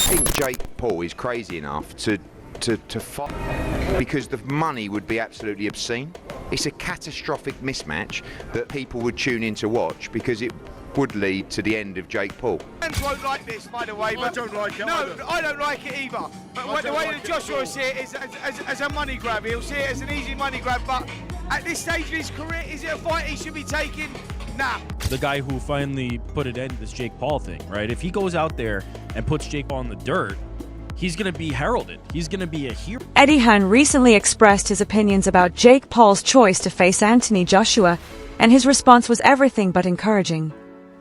think Jake Paul is crazy enough to fight because the money would be absolutely obscene. It's a catastrophic mismatch that people would tune in to watch because it would lead to the end of Jake Paul. Fans won't like this, by the way. I don't like it. No, I don't like it either. But the way that Joshua see it is as a money grab. He'll see it as an easy money grab. But at this stage of his career, is it a fight he should be taking? Nah. The guy who finally put an end to this Jake Paul thing, right? If he goes out there and puts Jake Paul in the dirt, he's going to be heralded. He's going to be a hero. Eddie Hearn recently expressed his opinions about Jake Paul's choice to face Anthony Joshua, and his response was everything but encouraging.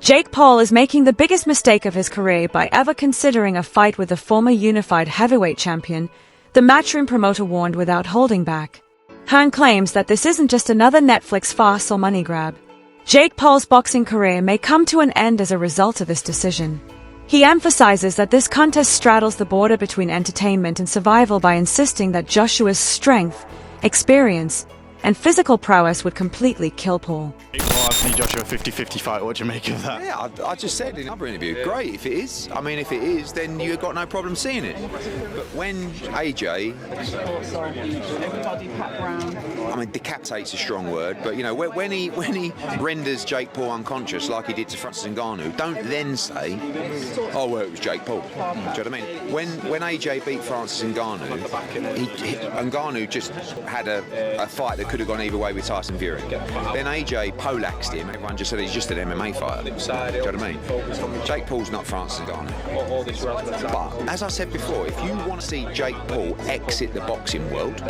Jake Paul is making the biggest mistake of his career by ever considering a fight with the former unified heavyweight champion, the Matchroom promoter warned without holding back. Hearn claims that this isn't just another Netflix farce or money grab. Jake Paul's boxing career may come to an end as a result of this decision. He emphasizes that this contest straddles the border between entertainment and survival by insisting that Joshua's strength, experience, and physical prowess would completely kill Paul. Well, Anthony Joshua 50-50 fight, what do you make of that? Yeah, I just said in another interview, great if it is. I mean, if it is, then you've got no problem seeing it. But when AJ, I mean, decapitate's a strong word, but you know, when he renders Jake Paul unconscious like he did to Francis Ngannou, don't then say, oh well, it was Jake Paul. Do you know what I mean? When AJ beat Francis Ngannou, Ngannou just had a fight that could have gone either way with Tyson Fury. Then AJ poleaxed him. Everyone just said he's just an MMA fighter. Do you know what I mean? Jake Paul's not Francis Ngannou. But as I said before, if you want to see Jake Paul exit the boxing world,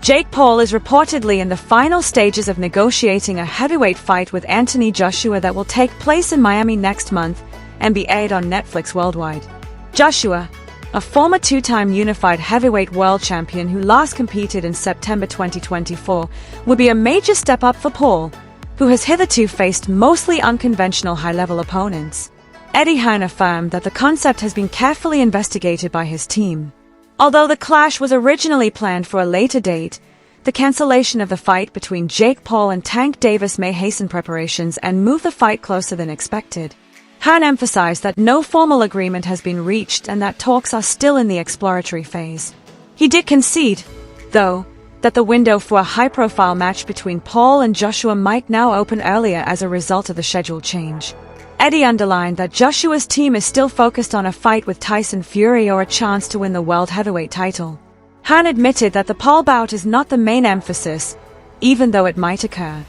Jake Paul is reportedly in the final stages of negotiating a heavyweight fight with Anthony Joshua that will take place in Miami next month and be aired on Netflix worldwide. Joshua, a former two-time unified heavyweight world champion who last competed in September 2024, would be a major step up for Paul, who has hitherto faced mostly unconventional high-level opponents. Eddie Hearn affirmed that the concept has been carefully investigated by his team. Although the clash was originally planned for a later date, the cancellation of the fight between Jake Paul and Tank Davis may hasten preparations and move the fight closer than expected. Hearn emphasized that no formal agreement has been reached and that talks are still in the exploratory phase. He did concede, though, that the window for a high-profile match between Paul and Joshua might now open earlier as a result of the schedule change. Eddie underlined that Joshua's team is still focused on a fight with Tyson Fury or a chance to win the world heavyweight title. Hearn admitted that the Paul bout is not the main emphasis, even though it might occur.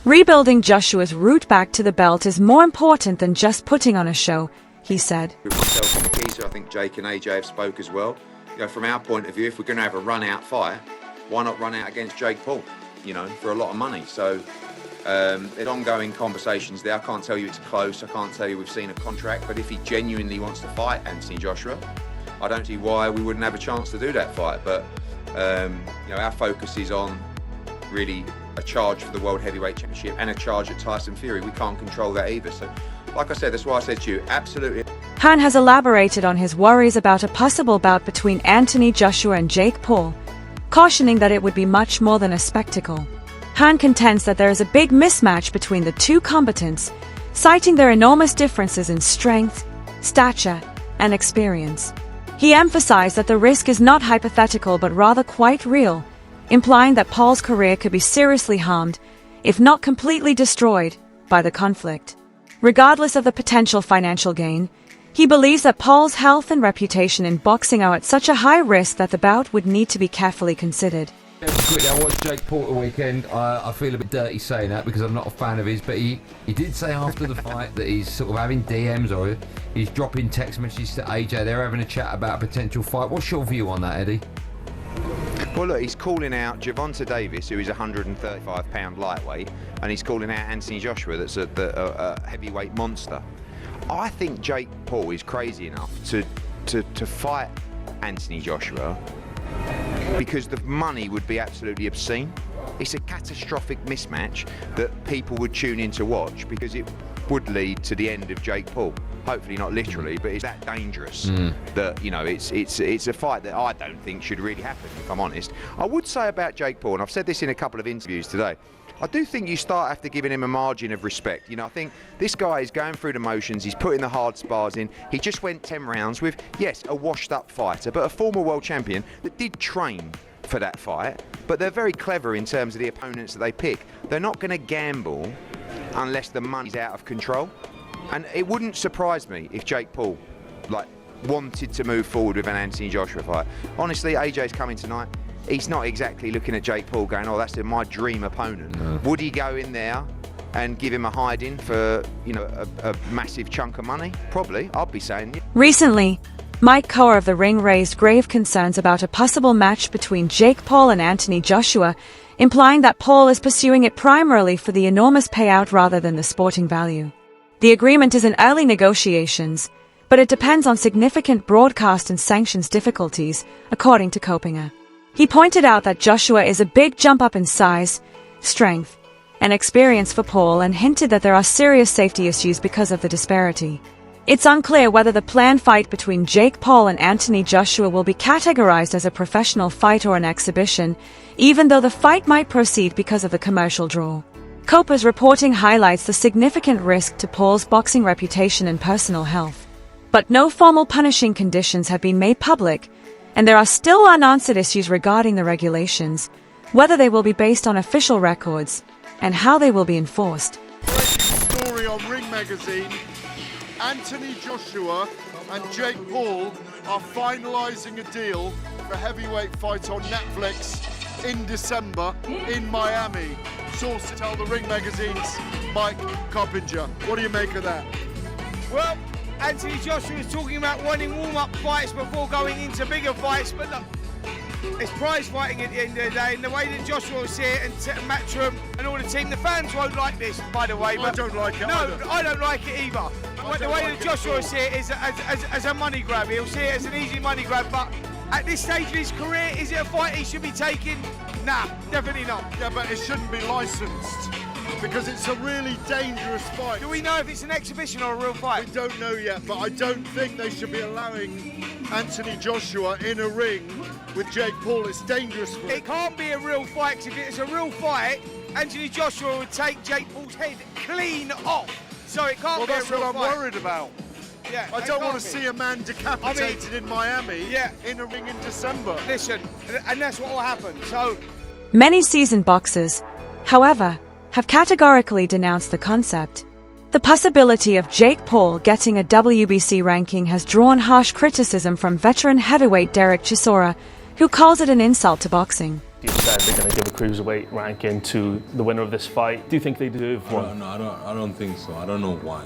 Rebuilding Joshua's route back to the belt is more important than just putting on a show, he said. with myself and Makisa, I think Jake and AJ have spoke as well. You know, from our point of view, if we're going to have a run-out fight, why not run out against Jake Paul? You know, for a lot of money. So there's ongoing conversations there. I can't tell you it's close. I can't tell you we've seen a contract. But if he genuinely wants to fight Anthony Joshua, I don't see why we wouldn't have a chance to do that fight. But you know, our focus is on really a charge for the World Heavyweight Championship and a charge at Tyson Fury. We can't control that either. So, like I said, that's why I said to you, absolutely. Hearn has elaborated on his worries about a possible bout between Anthony Joshua and Jake Paul, cautioning that it would be much more than a spectacle. Hearn contends that there is a big mismatch between the two combatants, citing their enormous differences in strength, stature, and experience. He emphasized that the risk is not hypothetical but rather quite real, implying that Paul's career could be seriously harmed, if not completely destroyed, by the conflict. Regardless of the potential financial gain, he believes that Paul's health and reputation in boxing are at such a high risk that the bout would need to be carefully considered. Quickly, I watched Jake Paul the weekend. I feel a bit dirty saying that because I'm not a fan of his, but he did say after the fight that he's sort of having DMs or he's dropping text messages to AJ. They're having a chat about a potential fight. What's your view on that, Eddie? Well, look, he's calling out Gervonta Davis, who is a 135-pound lightweight, and he's calling out Anthony Joshua, that's a heavyweight monster. I think Jake Paul is crazy enough to fight Anthony Joshua because the money would be absolutely obscene. It's a catastrophic mismatch that people would tune in to watch because it would lead to the end of Jake Paul. Hopefully not literally, but it's that dangerous that, you know, it's a fight that I don't think should really happen, if I'm honest. I would say about Jake Paul, and I've said this in a couple of interviews today, I do think you start after giving him a margin of respect. You know, I think this guy is going through the motions, he's putting the hard spars in. He just went 10 rounds with, yes, a washed-up fighter, but a former world champion that did train for that fight. But they're very clever in terms of the opponents that they pick. They're not going to gamble unless the money's out of control. And it wouldn't surprise me if Jake Paul, wanted to move forward with an Anthony Joshua fight. Honestly, AJ's coming tonight. He's not exactly looking at Jake Paul going, oh, that's my dream opponent. No. Would he go in there and give him a hiding for, a massive chunk of money? Probably, I'd be saying. Recently, Mike Coer of The Ring raised grave concerns about a possible match between Jake Paul and Anthony Joshua, implying that Paul is pursuing it primarily for the enormous payout rather than the sporting value. The agreement is in early negotiations, but it depends on significant broadcast and sanctions difficulties, according to Copinger. He pointed out that Joshua is a big jump up in size, strength, and experience for Paul and hinted that there are serious safety issues because of the disparity. It's unclear whether the planned fight between Jake Paul and Anthony Joshua will be categorized as a professional fight or an exhibition, even though the fight might proceed because of the commercial draw. Copa's reporting highlights the significant risk to Paul's boxing reputation and personal health. But no formal punishing conditions have been made public, and there are still unanswered issues regarding the regulations, whether they will be based on official records, and how they will be enforced. Breaking story on Ring Magazine, Anthony Joshua and Jake Paul are finalising a deal for heavyweight fight on Netflix in December in Miami. Source to tell the Ring Magazine's Mike Coppinger. What do you make of that? Well, Anthony Joshua is talking about wanting warm-up fights before going into bigger fights, but look, it's prize fighting at the end of the day, and the way that Joshua will see it and Matchroom and all the team, the fans won't like this, by the way. I don't like it. No, either. I don't like it either. But the way that Joshua will see it is as a money grab. He'll see it as an easy money grab, but at this stage of his career, is it a fight he should be taking? Nah, definitely not. Yeah, but it shouldn't be licensed because it's a really dangerous fight. Do we know if it's an exhibition or a real fight? We don't know yet, but I don't think they should be allowing Anthony Joshua in a ring with Jake Paul. It's dangerous for him. It can't be a real fight, because if it's a real fight, Anthony Joshua would take Jake Paul's head clean off. So it can't be a real fight. Well, that's what I'm worried about. Yeah, I don't want to see a man decapitated in Miami in a ring in December. Listen, and that's what will happen. So many seasoned boxers, however, have categorically denounced the concept. The possibility of Jake Paul getting a WBC ranking has drawn harsh criticism from veteran heavyweight Derek Chisora, who calls it an insult to boxing. You said they're going to give a cruiserweight ranking to the winner of this fight. Do you think they deserve one? No, I don't think so. I don't know why.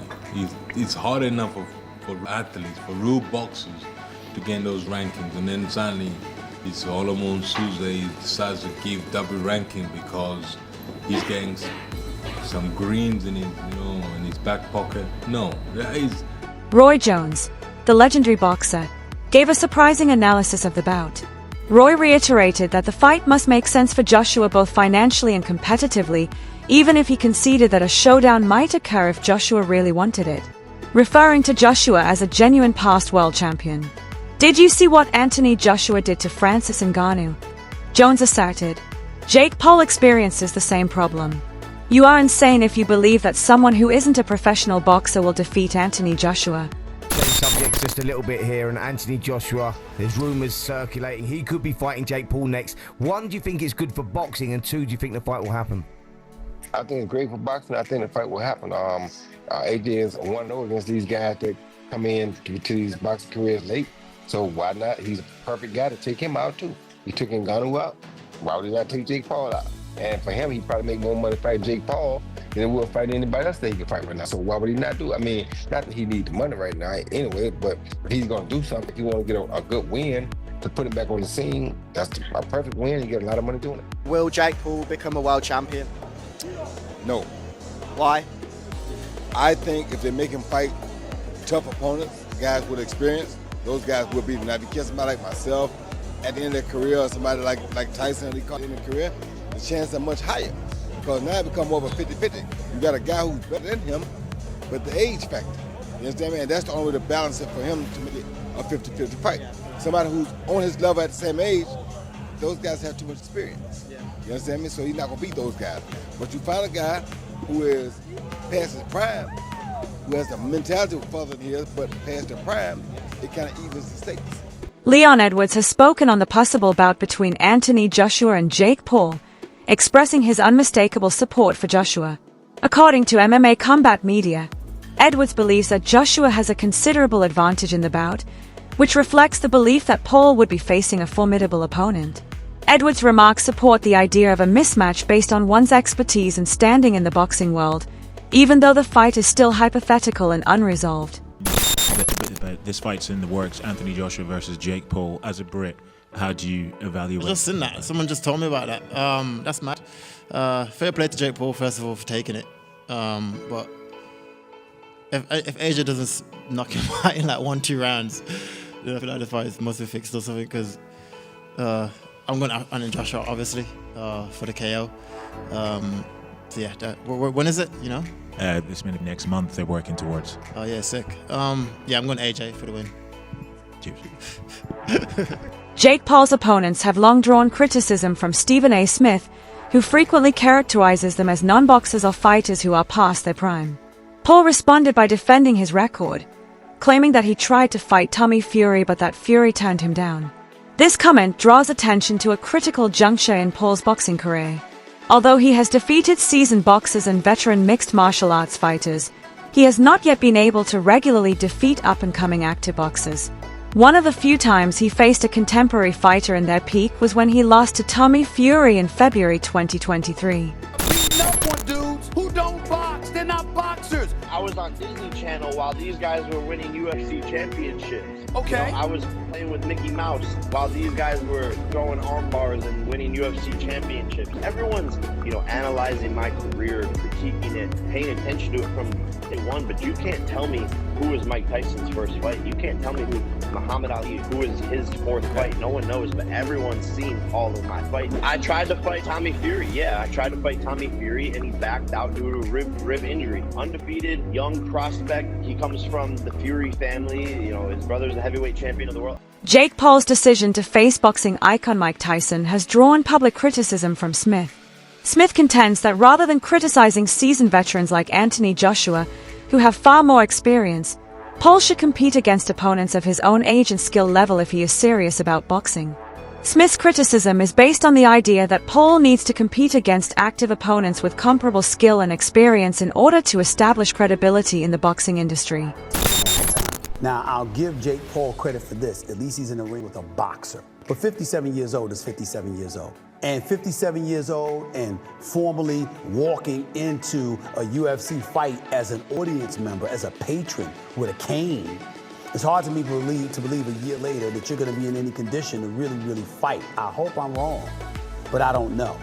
It's hard enough for athletes, for real boxers, to gain those rankings, and then suddenly it's Solomon Tuesday decides to give double ranking because he's getting some greens in his back pocket. No, that is. Roy Jones, the legendary boxer, gave a surprising analysis of the bout. Roy reiterated that the fight must make sense for Joshua both financially and competitively, even if he conceded that a showdown might occur if Joshua really wanted it, referring to Joshua as a genuine past world champion. Did you see what Anthony Joshua did to Francis Ngannou? Jones asserted. Jake Paul experiences the same problem. You are insane if you believe that someone who isn't a professional boxer will defeat Anthony Joshua. Subject just a little bit here, and Anthony Joshua, there's rumours circulating he could be fighting Jake Paul next. One, do you think it's good for boxing, and two, do you think the fight will happen? I think it's great for boxing. I think the fight will happen. AJ is 1-0 against these guys that come in to these boxing careers late, so why not? He's a perfect guy to take him out too. He took Ngannou out. Why would he not take Jake Paul out? And for him, he'd probably make more money fighting Jake Paul than he would fight anybody else that he can fight right now. So why would he not do it? I mean, not that he needs the money right now anyway, but if he's going to do something, if he want to get a good win to put him back on the scene, that's a perfect win. You get a lot of money doing it. Will Jake Paul become a world champion? No. Why? I think if they make him fight tough opponents, guys with experience, those guys will beat him. Now, if you catch somebody like myself at the end of their career, or somebody like Tyson at the end of their career, the chances are much higher. Because now it becomes more of a 50-50. You got a guy who's better than him, but the age factor. You understand me? And that's the only way to balance it for him to make it a 50-50 fight. Somebody who's on his level at the same age, those guys have too much experience. Yeah. You understand me? So he's not gonna beat those guys. But you find a guy who is past his prime, who has the mentality further than his, but past their prime, it kind of evens the stakes. Leon Edwards has spoken on the possible bout between Anthony Joshua and Jake Paul, expressing his unmistakable support for Joshua. According to MMA Combat Media, Edwards believes that Joshua has a considerable advantage in the bout, which reflects the belief that Paul would be facing a formidable opponent. Edwards' remarks support the idea of a mismatch based on one's expertise and standing in the boxing world, even though the fight is still hypothetical and unresolved. But this fight's in the works, Anthony Joshua versus Jake Paul. As a Brit, how do you evaluate? Just seen that. Someone just told me about that. That's mad. Fair play to Jake Paul, first of all, for taking it. But if AJ doesn't knock him out in like 1-2 rounds, then I feel like the fight must be fixed or something, because I'm going to Anthony Joshua, obviously, for the KO. So yeah, when is it, you know? This minute next month they're working towards. Oh yeah, sick. Yeah, I'm going AJ for the win. Cheers. Jake Paul's opponents have long drawn criticism from Stephen A. Smith, who frequently characterizes them as non-boxers or fighters who are past their prime. Paul responded by defending his record, claiming that he tried to fight Tommy Fury but that Fury turned him down. This comment draws attention to a critical juncture in Paul's boxing career. Although he has defeated seasoned boxers and veteran mixed martial arts fighters, he has not yet been able to regularly defeat up-and-coming active boxers. One of the few times he faced a contemporary fighter in their peak was when he lost to Tommy Fury in February 2023. Beating up on dudes who don't box, they're not boxers. I was on Disney Channel while these guys were winning UFC championships. Okay. You know, I was playing with Mickey Mouse while these guys were throwing arm bars and winning UFC championships. Everyone's, analyzing my career, critiquing it, paying attention to it from day one, but you can't tell me who was Mike Tyson's first fight. You can't tell me who Muhammad Ali, who was his fourth fight. No one knows, but everyone's seen all of my fights. I tried to fight Tommy Fury. Yeah, I tried to fight Tommy Fury, and he backed out due to a rib injury. Undefeated, young prospect. He comes from the Fury family. His brother's the heavyweight champion of the world. Jake Paul's decision to face boxing icon Mike Tyson has drawn public criticism from Smith. Smith contends that rather than criticizing seasoned veterans like Anthony Joshua, who have far more experience, Paul should compete against opponents of his own age and skill level if he is serious about boxing. Smith's criticism is based on the idea that Paul needs to compete against active opponents with comparable skill and experience in order to establish credibility in the boxing industry. Now, I'll give Jake Paul credit for this. At least he's in the ring with a boxer. But 57 years old is 57 years old. And 57 years old and formally walking into a UFC fight as an audience member, as a patron with a cane, it's hard to me to believe a year later that you're going to be in any condition to really, really fight. I hope I'm wrong, but I don't know.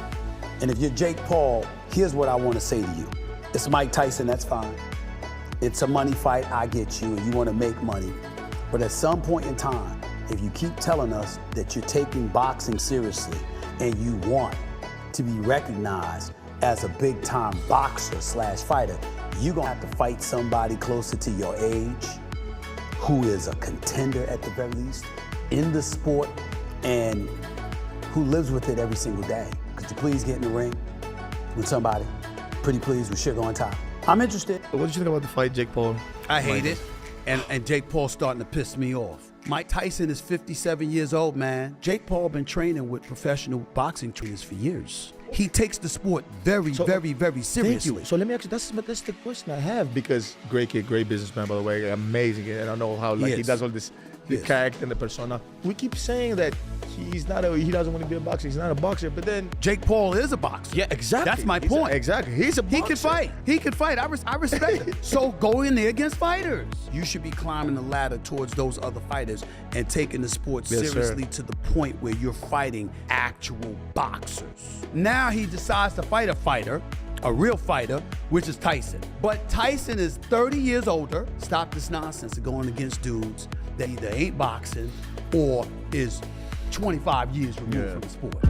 And if you're Jake Paul, here's what I want to say to you. It's Mike Tyson, that's fine. It's a money fight, I get you, and you want to make money. But at some point in time, if you keep telling us that you're taking boxing seriously and you want to be recognized as a big-time boxer / fighter, you're going to have to fight somebody closer to your age, who is a contender at the very least in the sport and who lives with it every single day. Could you please get in the ring with somebody? Pretty please with sugar on top. I'm interested. What did you think about the fight, Jake Paul? I hate it. And Jake Paul's starting to piss me off. Mike Tyson is 57 years old, man. Jake Paul been training with professional boxing trainers for years. He takes the sport very seriously. Thank you. So let me ask you, that's the question I have, because great kid, great businessman, by the way, amazing. And I know how he does all this, the character and the persona. We keep saying that he doesn't want to be a boxer. He's not a boxer, but then Jake Paul is a boxer. Yeah, exactly. That's my point. Exactly. He's a boxer. He can fight. I respect it. So go in there against fighters. You should be climbing the ladder towards those other fighters and taking the sport seriously to the point where you're fighting actual boxers. Now he decides to fight a fighter, a real fighter, which is Tyson. But Tyson is 30 years older. Stop this nonsense of going against dudes that either ain't boxing or is 25 years removed from the sport.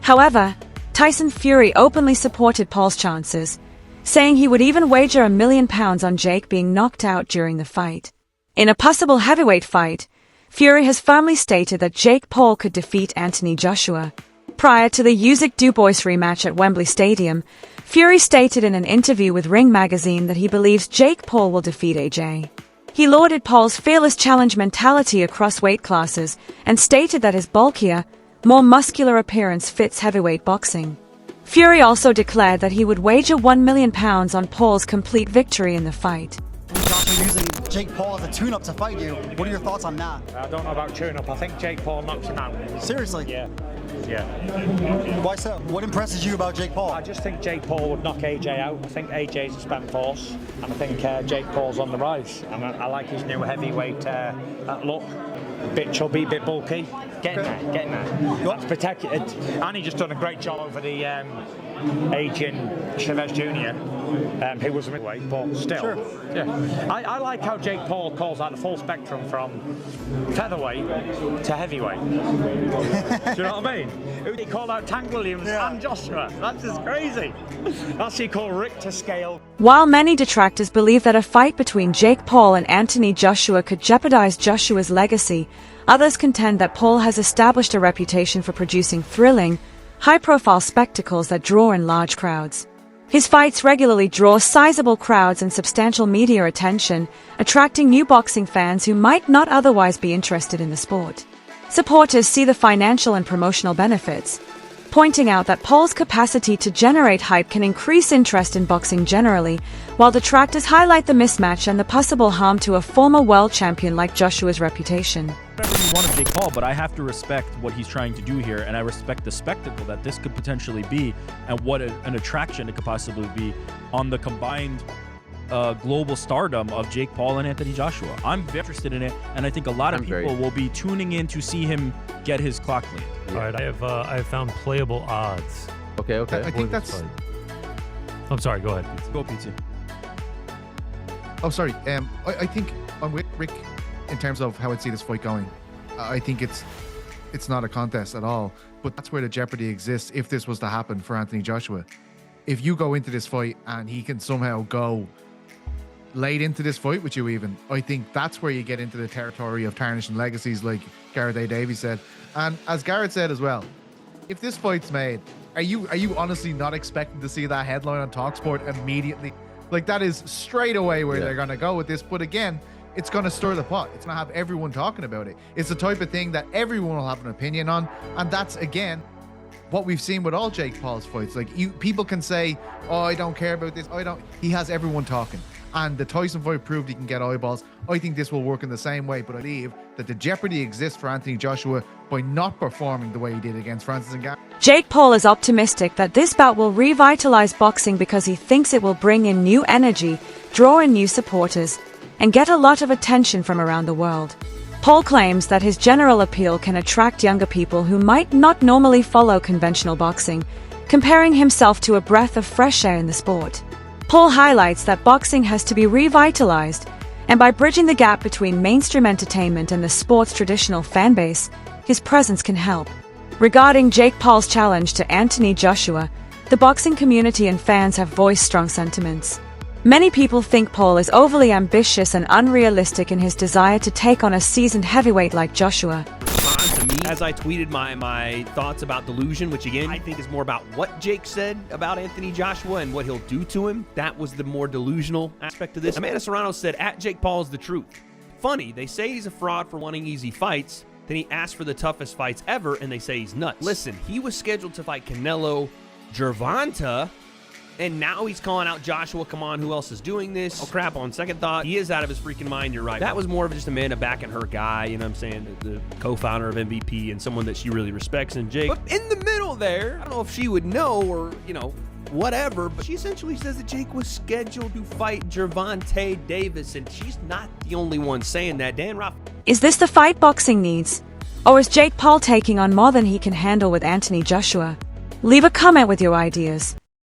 However, Tyson Fury openly supported Paul's chances, saying he would even wager £1 million on Jake being knocked out during the fight. In a possible heavyweight fight, Fury has firmly stated that Jake Paul could defeat Anthony Joshua. Prior to the Usyk Dubois rematch at Wembley Stadium, Fury stated in an interview with Ring magazine that he believes Jake Paul will defeat AJ. He lauded Paul's fearless challenge mentality across weight classes and stated that his bulkier, more muscular appearance fits heavyweight boxing. Fury also declared that he would wager £1 million on Paul's complete victory in the fight. Joshua using Jake Paul as a tune-up to fight you. What are your thoughts on that? I don't know about tune-up. I think Jake Paul knocks him out. Seriously? Yeah. Why so? What impresses you about Jake Paul? I just think Jake Paul would knock AJ out. I think AJ's a spent force, and I think Jake Paul's on the rise. And I like his new heavyweight look. Bit chubby, bit bulky. Getting there. That's protected. And he just done a great job over the aging Chavez Jr., who was a midweight, but still. Sure. Yeah. I like how Jake Paul calls out the full spectrum from featherweight to heavyweight. Do you know what I mean? He called out Tank Williams and Joshua. That's just crazy. That's what he called Richter scale. While many detractors believe that a fight between Jake Paul and Anthony Joshua could jeopardize Joshua's legacy, others contend that Paul has established a reputation for producing thrilling, high-profile spectacles that draw in large crowds. His fights regularly draw sizable crowds and substantial media attention, attracting new boxing fans who might not otherwise be interested in the sport. Supporters see the financial and promotional benefits, pointing out that Paul's capacity to generate hype can increase interest in boxing generally, while detractors highlight the mismatch and the possible harm to a former world champion like Joshua's reputation. Whatever you want of Jake Paul, but I have to respect what he's trying to do here, and I respect the spectacle that this could potentially be, and what an attraction it could possibly be on the combined global stardom of Jake Paul and Anthony Joshua. I'm very interested in it, and I think a lot of people will be tuning in to see him get his clock cleaned. All right, I have found playable odds. Okay. I think that's. I'm sorry. Go ahead. Go, PT. Oh, sorry. I think I'm with Rick in terms of how I'd see this fight going. I think it's not a contest at all, but that's where the jeopardy exists if this was to happen for Anthony Joshua. If you go into this fight and he can somehow go late into this fight with you even, I think that's where you get into the territory of tarnishing legacies, like Gareth A. Davies said. And as Gareth said as well, if this fight's made, are you honestly not expecting to see that headline on TalkSport immediately? Like, that is straight away where they're going to go with this. But again, it's going to stir the pot. It's going to have everyone talking about it. It's the type of thing that everyone will have an opinion on. And that's, again, what we've seen with all Jake Paul's fights. Like, people can say, oh, I don't care about this. He has everyone talking. And the Tyson fight proved he can get eyeballs. I think this will work in the same way, but I believe that the jeopardy exists for Anthony Joshua by not performing the way he did against Francis Ngannou. Jake Paul is optimistic that this bout will revitalize boxing because he thinks it will bring in new energy, draw in new supporters, and get a lot of attention from around the world. Paul claims that his general appeal can attract younger people who might not normally follow conventional boxing, comparing himself to a breath of fresh air in the sport. Paul highlights that boxing has to be revitalized, and by bridging the gap between mainstream entertainment and the sport's traditional fanbase, his presence can help. Regarding Jake Paul's challenge to Anthony Joshua, the boxing community and fans have voiced strong sentiments. Many people think Paul is overly ambitious and unrealistic in his desire to take on a seasoned heavyweight like Joshua. To me, as I tweeted my thoughts about delusion, which again I think is more about what Jake said about Anthony Joshua and what he'll do to him. That was the more delusional aspect of this. Amanda Serrano said, "At Jake Paul is the truth." Funny, they say he's a fraud for wanting easy fights. Then he asked for the toughest fights ever, and they say he's nuts. Listen, he was scheduled to fight Canelo Gervonta, and now he's calling out Joshua. Come on, who else is doing this? Oh, crap, on second thought, he is out of his freaking mind, you're right. That was more of just Amanda backing her guy, you know what I'm saying, the co-founder of MVP and someone that she really respects in Jake. But in the middle there, I don't know if she would know or, whatever, but she essentially says that Jake was scheduled to fight Gervonta Davis, and she's not the only one saying that. Dan Ruff. Is this the fight boxing needs? Or is Jake Paul taking on more than he can handle with Anthony Joshua? Leave a comment with your ideas.